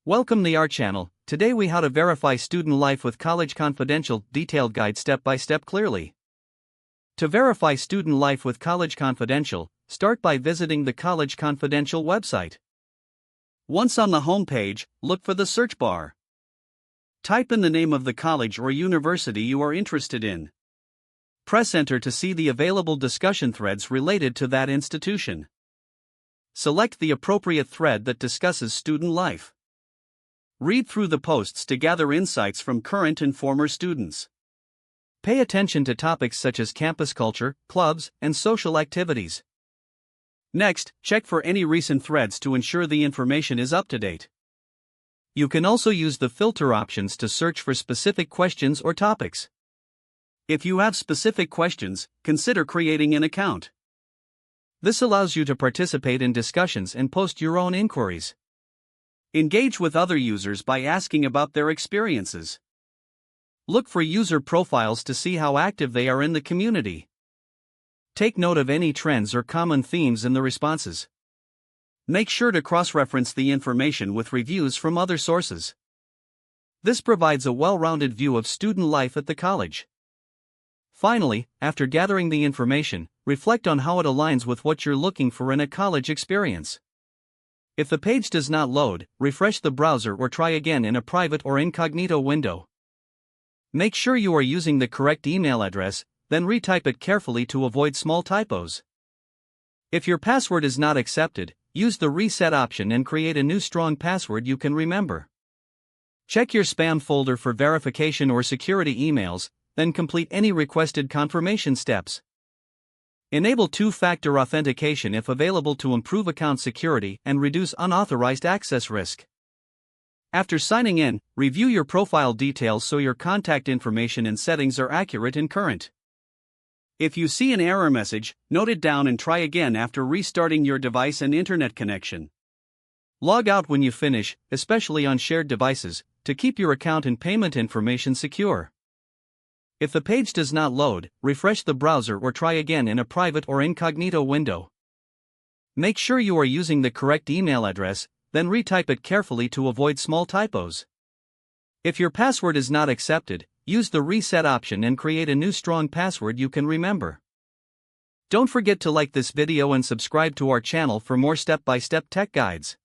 Welcome to our channel. Today we how to verify student life with College Confidential detailed guide step by step clearly. To verify student life with College Confidential, start by visiting the College Confidential website. Once on the home page, look for the search bar. Type in the name of the college or university you are interested in. Press enter to see the available discussion threads related to that institution. Select the appropriate thread that discusses student life. Read through the posts to gather insights from current and former students. Pay attention to topics such as campus culture, clubs, and social activities. Next, check for any recent threads to ensure the information is up to date. You can also use the filter options to search for specific questions or topics. If you have specific questions, consider creating an account. This allows you to participate in discussions and post your own inquiries. Engage with other users by asking about their experiences. Look for user profiles to see how active they are in the community. Take note of any trends or common themes in the responses. Make sure to cross-reference the information with reviews from other sources. This provides a well-rounded view of student life at the college. Finally, after gathering the information, reflect on how it aligns with what you're looking for in a college experience. If the page does not load, refresh the browser or try again in a private or incognito window. Make sure you are using the correct email address, then retype it carefully to avoid small typos. If your password is not accepted, use the reset option and create a new strong password you can remember. Check your spam folder for verification or security emails, then complete any requested confirmation steps. Enable two-factor authentication if available to improve account security and reduce unauthorized access risk. After signing in, review your profile details so your contact information and settings are accurate and current. If you see an error message, note it down and try again after restarting your device and internet connection. Log out when you finish, especially on shared devices, to keep your account and payment information secure. If the page does not load, refresh the browser or try again in a private or incognito window. Make sure you are using the correct email address, then retype it carefully to avoid small typos. If your password is not accepted, use the reset option and create a new strong password you can remember. Don't forget to like this video and subscribe to our channel for more step-by-step tech guides.